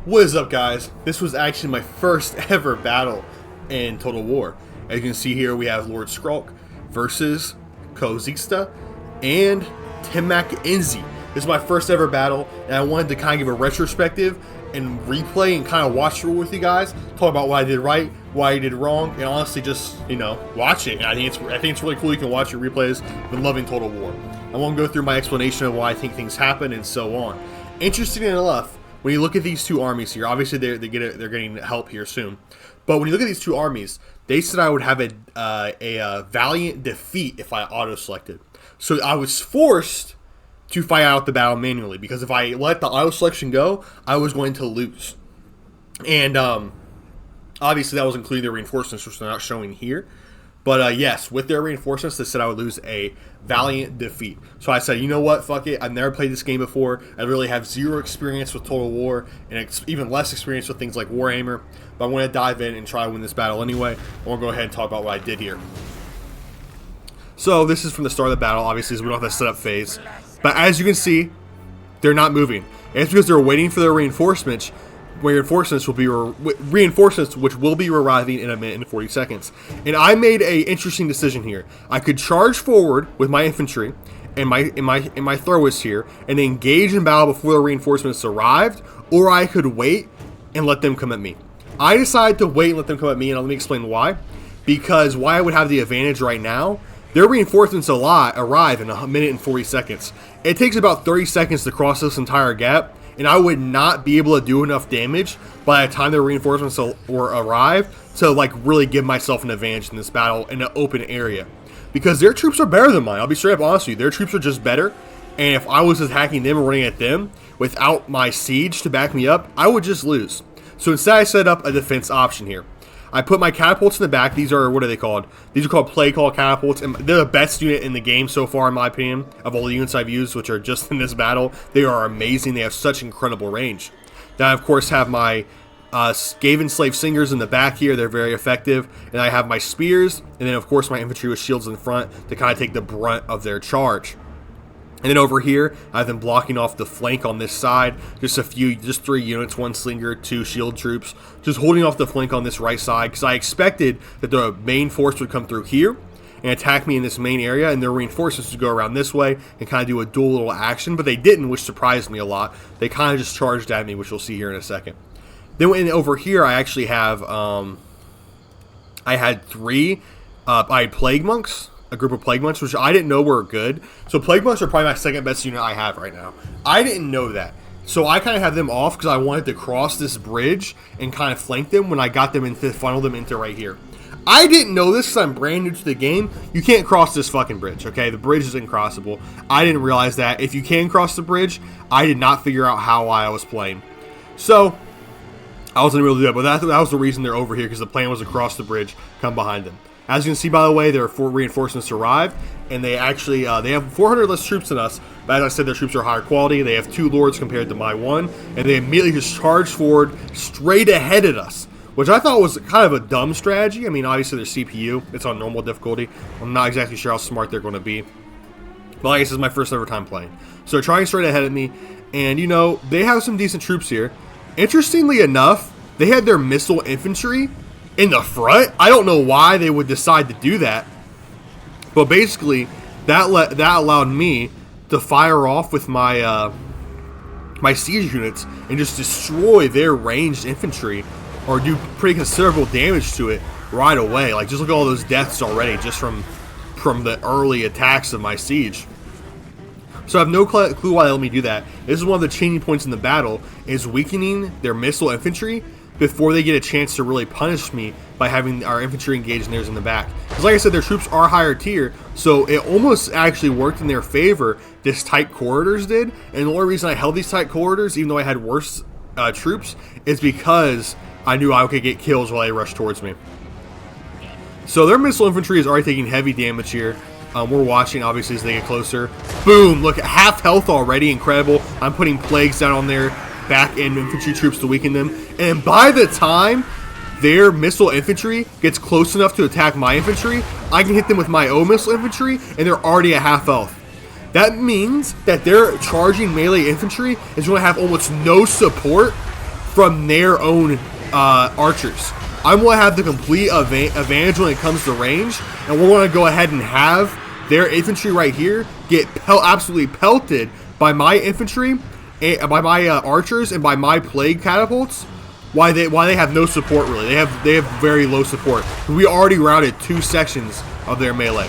What is up, guys? This was actually my first ever battle in Total War. As you can see here, we have Lord Skrulk versus Kozista and Tim Inzi. This is my first ever battle, and I wanted to kind of give a retrospective and replay and kind of watch through with you guys, talk about what I did right, what I did wrong, and honestly just, watch it. And I think it's really cool. You can watch your replays. I've been loving Total War. I won't go through my explanation of why I think things happen and so on. Interesting enough, when you look at these two armies here, obviously they're getting help here soon. But when you look at these two armies, they said I would have a valiant defeat if I auto-selected. So I was forced to fight out the battle manually, because if I let the auto-selection go, I was going to lose. And obviously that was including the reinforcements, which they're not showing here. But yes, with their reinforcements, they said I would lose a valiant defeat. So I said, you know what, fuck it. I've never played this game before. I really have zero experience with Total War, and even less experience with things like Warhammer. But I want to dive in and try to win this battle anyway. I want to go ahead and talk about what I did here. So this is from the start of the battle, obviously, so we don't have the setup phase. But as you can see, they're not moving. And it's because they're waiting for their reinforcements. Reinforcements which will be arriving in a minute and 40 seconds. And I made a interesting decision here. I could charge forward with my infantry and my throwers here and engage in battle before the reinforcements arrived, or I could wait and let them come at me. I decided to wait and let them come at me, and let me explain why. Because why I would have the advantage right now, their reinforcements arrive in a minute and 40 seconds. It takes about 30 seconds to cross this entire gap, and I would not be able to do enough damage by the time the reinforcements arrive to really give myself an advantage in this battle in an open area. Because their troops are better than mine. I'll be straight up honest with you. Their troops are just better, and if I was attacking them and running at them without my siege to back me up, I would just lose. So instead I set up a defense option here. I put my catapults in the back. These are, what are they called? These are called play call catapults, and they're the best unit in the game so far, in my opinion, of all the units I've used, which are just in this battle. They are amazing. They have such incredible range. Then I, of course, have my Skaven Slave Singers in the back here. They're very effective. And I have my spears, and then, of course, my infantry with shields in front to kind of take the brunt of their charge. And then over here, I have them blocking off the flank on this side. Just 3 units, 1 slinger, 2 shield troops. Just holding off the flank on this right side, because I expected that the main force would come through here and attack me in this main area, and their reinforcements would go around this way and kind of do a dual little action. But they didn't, which surprised me a lot. They kind of just charged at me, which we'll see here in a second. Then over here, I actually have, I had Plague Monks. A group of Plague Monks, which I didn't know were good. So Plague Monks are probably my second best unit I have right now. I didn't know that. So I kind of have them off because I wanted to cross this bridge and kind of flank them when I got them and funnel them into right here. I didn't know this because I'm brand new to the game. You can't cross this fucking bridge, okay? The bridge is incrossable. I didn't realize that. If you can cross the bridge, I did not figure out how I was playing. So I wasn't able to do that, but that was the reason they're over here, because the plan was to cross the bridge, come behind them. As you can see, by the way, there are 4 reinforcements arrived, and they actually they have 400 less troops than us. But as I said, their troops are higher quality. They have 2 lords compared to my 1, and they immediately just charged forward straight ahead at us, which I thought was kind of a dumb strategy. I mean, obviously their CPU, it's on normal difficulty. I'm not exactly sure how smart they're going to be. But like I said, this is my first ever time playing. So they're trying straight ahead at me, and they have some decent troops here. Interestingly enough, they had their missile infantry in the front. I don't know why they would decide to do that, but basically that allowed me to fire off with my my siege units and just destroy their ranged infantry, or do pretty considerable damage to it right away. Like, just look at all those deaths already just from the early attacks of my siege. So I have no clue why they let me do that. This is one of the changing points in the battle, is weakening their missile infantry before they get a chance to really punish me by having our infantry engaged and theirs in the back. Because like I said, their troops are higher tier, so it almost actually worked in their favor, this tight corridors did. And the only reason I held these tight corridors, even though I had worse troops, is because I knew I could get kills while they rushed towards me. So their missile infantry is already taking heavy damage here. We're watching, obviously, as they get closer. Boom! Look at half health already. Incredible. I'm putting plagues down on their back end infantry troops to weaken them, and by the time their missile infantry gets close enough to attack my infantry, I can hit them with my own missile infantry, and they're already at half health. That means that their charging melee infantry is going to have almost no support from their own archers. I'm going to have the complete advantage when it comes to range, and we're going to go ahead and have their infantry right here get absolutely pelted by my infantry, and by my archers, and by my plague catapults. Why they have no support really? They have very low support. We already routed 2 sections of their melee.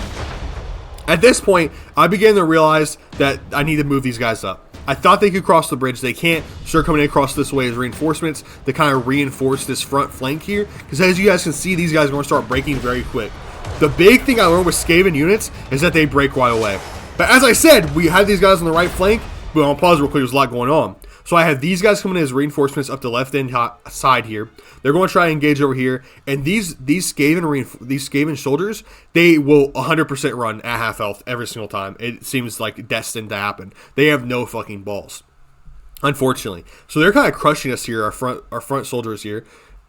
At this point, I began to realize that I need to move these guys up. I thought they could cross the bridge. They can't. Start coming across this way as reinforcements to kind of reinforce this front flank here. Because as you guys can see, these guys are going to start breaking very quick. The big thing I learned with Skaven units is that they break right away. But as I said, we had these guys on the right flank. But I'll pause real quick. There's a lot going on. So I have these guys coming in as reinforcements up the left-hand side here. They're going to try and engage over here. And these Skaven soldiers, they will 100% run at half health every single time. It seems like destined to happen. They have no fucking balls, unfortunately. So they're kind of crushing us here, our front soldiers here.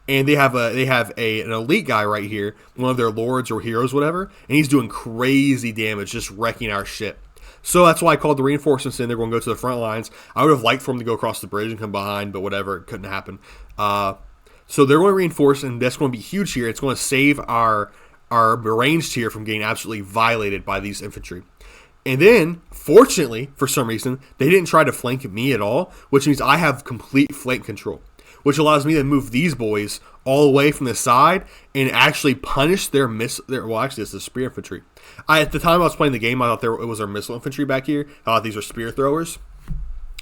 And they have an elite guy right here, one of their lords or heroes, whatever. And he's doing crazy damage, just wrecking our ship. So that's why I called the reinforcements in. They're going to go to the front lines. I would have liked for them to go across the bridge and come behind, but whatever. It couldn't happen. So they're going to reinforce, and that's going to be huge here. It's going to save our ranged here from getting absolutely violated by these infantry. And then, fortunately, for some reason, they didn't try to flank me at all, which means I have complete flank control, which allows me to move these boys all the way from the side and actually punish their well, actually, it's the spear infantry. At the time I was playing the game, I thought it was our missile infantry back here. I thought these were spear throwers,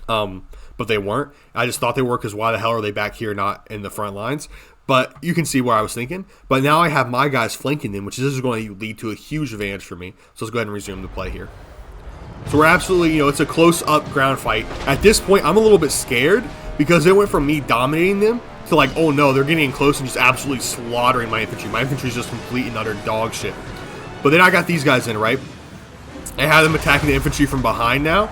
but they weren't. I just thought they were because why the hell are they back here, not in the front lines? But you can see where I was thinking. But now I have my guys flanking them, which is going to lead to a huge advantage for me. So let's go ahead and resume the play here. So we're absolutely, it's a close-up ground fight. At this point, I'm a little bit scared because it went from me dominating them to like, oh no, they're getting in close and just absolutely slaughtering my infantry. My infantry is just complete and utter dog shit. But then I got these guys in, right? I have them attacking the infantry from behind now.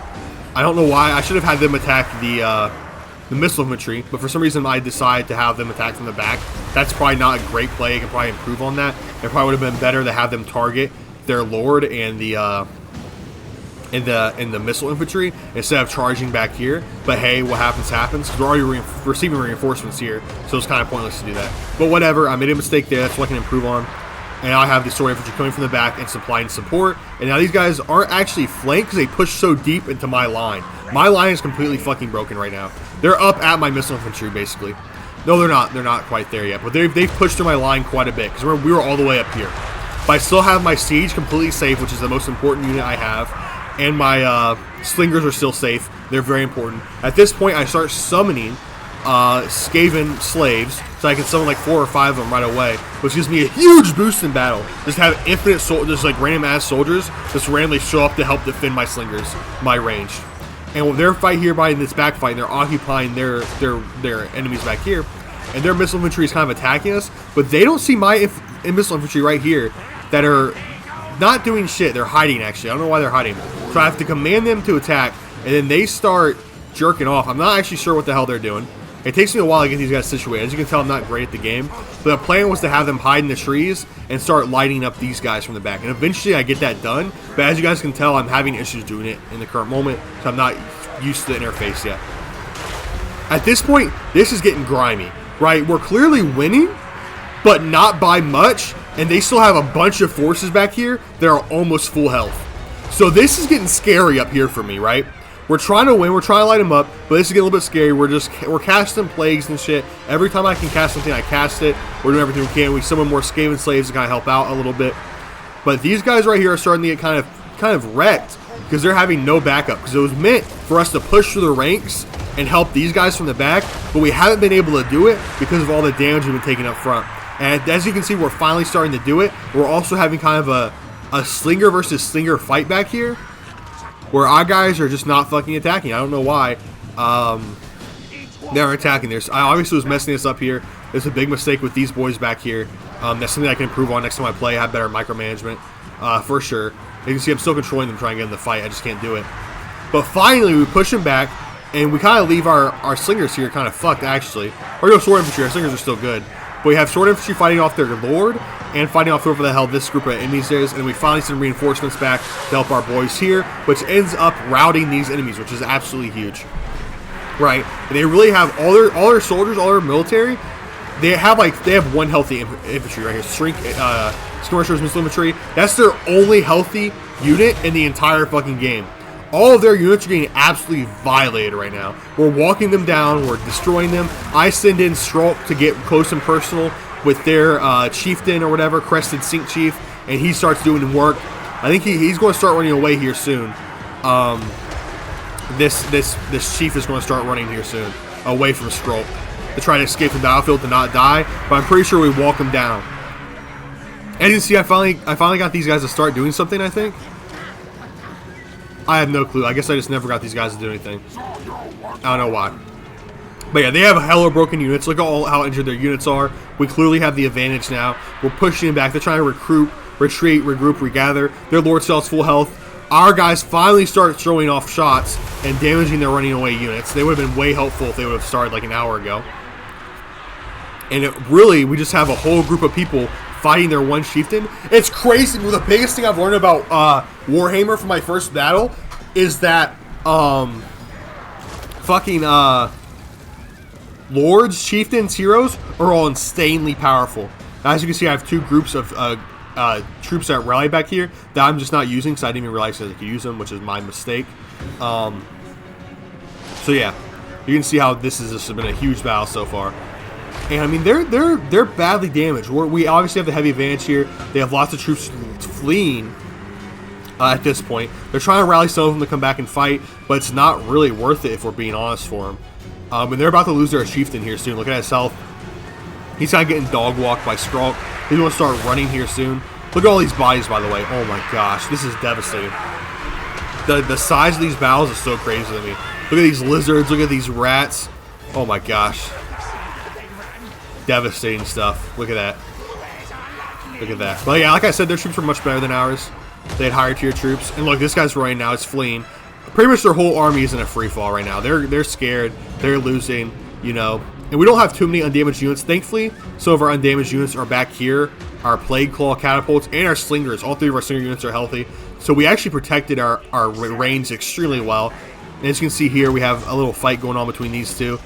I don't know why. I should have had them attack the missile infantry, but for some reason I decided to have them attack from the back. That's probably not a great play. I can probably improve on that. It probably would have been better to have them target their lord and the missile infantry instead of charging back here. But hey, what happens happens, because we're already receiving reinforcements here, so it's kind of pointless to do that. But whatever, I made a mistake there. That's what I can improve on. And now I have the sword infantry coming from the back and supplying support. And now these guys aren't actually flanked because they push so deep into my line. My line is completely fucking broken right now. They're up at my missile infantry, basically. No, they're not. They're not quite there yet. But they've pushed through my line quite a bit because we were all the way up here. But I still have my siege completely safe, which is the most important unit I have. And my slingers are still safe. They're very important. At this point, I start summoning Skaven slaves, so I can summon like 4 or 5 of them right away, which gives me a huge boost in battle. Just have infinite just like random ass soldiers just randomly show up to help defend my slingers, my range. And when they're fight here by this back fight, they're occupying their enemies back here, and their missile infantry is kind of attacking us, but they don't see my missile infantry right here that are not doing shit. They're hiding, actually. I don't know why they're hiding. So I have to command them to attack, and then they start jerking off. I'm not actually sure what the hell they're doing. It takes me a while to get these guys situated. As you can tell, I'm not great at the game. But the plan was to have them hide in the trees and start lighting up these guys from the back. And eventually I get that done. But as you guys can tell, I'm having issues doing it in the current moment. So I'm not used to the interface yet. At this point, this is getting grimy, right? We're clearly winning, but not by much. And they still have a bunch of forces back here that are almost full health. So this is getting scary up here for me, right? We're trying to win. We're trying to light them up, but this is getting a little bit scary. We're casting plagues and shit. Every time I can cast something, I cast it. We're doing everything we can. We summon more Skaven slaves to kind of help out a little bit. But these guys right here are starting to get kind of wrecked because they're having no backup. Because it was meant for us to push through the ranks and help these guys from the back, but we haven't been able to do it because of all the damage we've been taking up front. And as you can see, we're finally starting to do it. We're also having kind of a slinger versus slinger fight back here, where our guys are just not fucking attacking. I don't know why they're attacking. I obviously was messing this up here. There's a big mistake with these boys back here. That's something I can improve on next time I play. I have better micromanagement, for sure. You can see I'm still controlling them, trying to get in the fight. I just can't do it. But finally, we push them back, and we kind of leave our slingers here kind of fucked, actually. Or no, sword infantry. Our slingers are still good. But we have sword infantry fighting off their lord, and fighting off whoever the hell this group of enemies is, and we finally send reinforcements back to help our boys here, which ends up routing these enemies, which is absolutely huge. right? And they really have all their soldiers, all their military. They have one healthy infantry right here. Skirmishers, missile infantry. That's their only healthy unit in the entire fucking game. All of their units are getting absolutely violated right now. We're walking them down. We're destroying them. I send in Strolk to get close and personal with their chieftain or whatever, Crested Sink Chief, and he starts doing work. I think he's going to start running away here soon. This chief is going to start running here soon, away from Strolk, to try to escape the battlefield to not die. But I'm pretty sure we walk him down. As you can see, I finally got these guys to start doing something. I think. I have no clue. I guess I just never got these guys to do anything. I don't know why. But yeah, they have hella broken units. Look at how injured their units are. We clearly have the advantage now. We're pushing them back. They're trying to recruit, retreat, regroup, regather. Their Lord Stealth's full health. Our guys finally start throwing off shots and damaging their running away units. They would have been way helpful if they would have started like an hour ago. And we just have a whole group of people fighting their one chieftain. It's crazy. The biggest thing I've learned about Warhammer from my first battle is that lords, chieftains, heroes are all insanely powerful. As you can see, I have two groups of troops that rally back here that I'm just not using because I didn't even realize that I could use them, which is my mistake. So yeah, you can see how this has been a huge battle so far. And I mean, they're badly damaged. We obviously have the heavy advantage here. They have lots of troops fleeing at this point. They're trying to rally some of them to come back and fight, but it's not really worth it if we're being honest for them. And they're about to lose their chieftain here soon. Look at his health. He's kind of getting dog walked by Strolk. He's going to start running here soon. Look at all these bodies, by the way. Oh my gosh, this is devastating. The size of these battles is so crazy to me. Look at these lizards. Look at these rats. Oh my gosh. Devastating stuff. Look at that. Look at that. But yeah, like I said, their troops were much better than ours. They had higher tier troops. And look, this guy's running now. He's fleeing. Pretty much their whole army is in a free fall right now. They're scared. They're losing, you know. And we don't have too many undamaged units. Thankfully, some of our undamaged units are back here. Our Plague Claw catapults and our slingers. All three of our slinger units are healthy. So we actually protected our range extremely well. And as you can see here, we have a little fight going on between these two.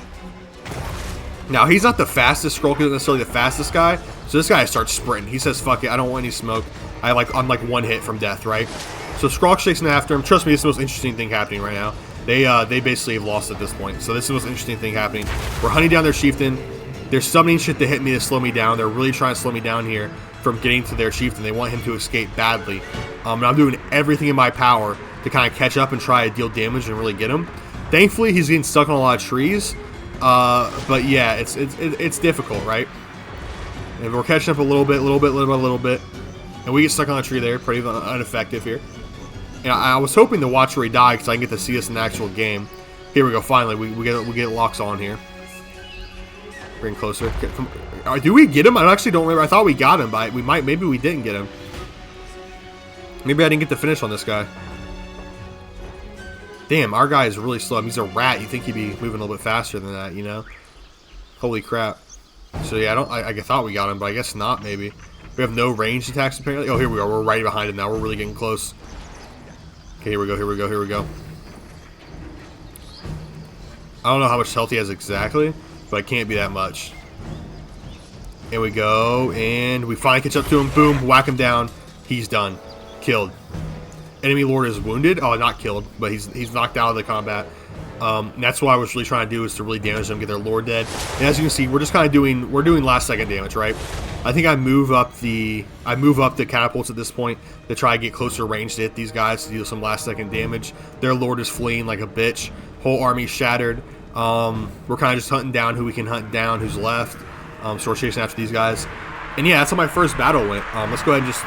Now, he's not the fastest. Strolk isn't necessarily the fastest guy. So this guy starts sprinting. He says, fuck it, I don't want any smoke. I'm like one hit from death, right? So Strolk's chasing after him. Trust me, it's the most interesting thing happening right now. They basically have lost at this point. So this is the most interesting thing happening. We're hunting down their chieftain. They're summoning shit to hit me to slow me down. They're really trying to slow me down here from getting to their chieftain. They want him to escape badly. And I'm doing everything in my power to kind of catch up and try to deal damage and really get him. Thankfully, he's getting stuck on a lot of trees. But yeah, it's difficult, right? And we're catching up a little bit. And we get stuck on a tree there. Pretty ineffective here. And I was hoping to watch where he died because I can get to see us in the actual game. Here we go. Finally, we get locks on here. Bring closer. Do we get him? I actually don't remember. I thought we got him, but maybe we didn't get him. Maybe I didn't get the finish on this guy. Damn, our guy is really slow. I mean, he's a rat. You think he'd be moving a little bit faster than that, you know? Holy crap. So yeah, I thought we got him, but I guess not. Maybe we have no ranged attacks apparently. Oh, here we are. We're right behind him now. We're really getting close. Okay, here we go. I don't know how much health he has exactly, but it can't be that much. Here we go, and we finally catch up to him. Boom, whack him down. He's done. Killed. Enemy lord is wounded. Oh, not killed, but he's knocked out of the combat. That's what I was really trying to do, is to really damage them, get their lord dead. And as you can see, we're just kind of doing last second damage, right? I think I move up the catapults at this point to try to get closer range to hit these guys to do some last second damage. Their lord is fleeing like a bitch. Whole army shattered. We're kind of just hunting down who we can hunt down, who's left. So we're chasing after these guys. And yeah, that's how my first battle went. Let's go ahead and just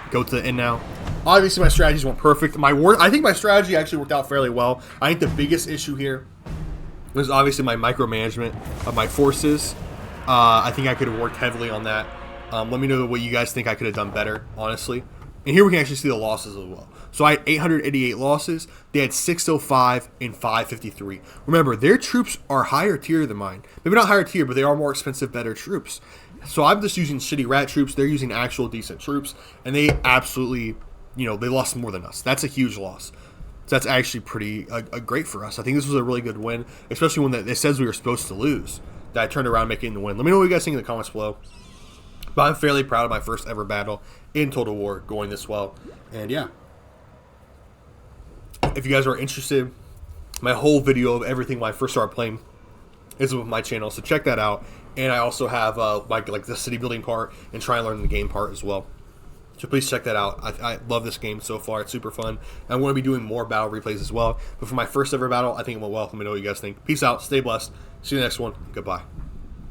go to the end now. Obviously, my strategies weren't perfect. I think my strategy actually worked out fairly well. I think the biggest issue here was obviously my micromanagement of my forces. I think I could have worked heavily on that. Let me know what you guys think I could have done better, honestly. And here we can actually see the losses as well. So I had 888 losses. They had 605 and 553. Remember, their troops are higher tier than mine. Maybe not higher tier, but they are more expensive, better troops. So I'm just using shitty rat troops. They're using actual decent troops. And they absolutely, you know, they lost more than us. That's a huge loss. So that's actually pretty great for us. I think this was a really good win, especially when it says we were supposed to lose. That I turned around making the win. Let me know what you guys think in the comments below. But I'm fairly proud of my first ever battle in Total War going this well. And yeah. If you guys are interested, my whole video of everything when I first started playing is with my channel, so check that out. And I also have like the city building part and try and learn the game part as well. So please check that out. I love this game so far. It's super fun. I'm going to be doing more battle replays as well. But for my first ever battle, I think it went well. Let me know what you guys think. Peace out. Stay blessed. See you in the next one. Goodbye.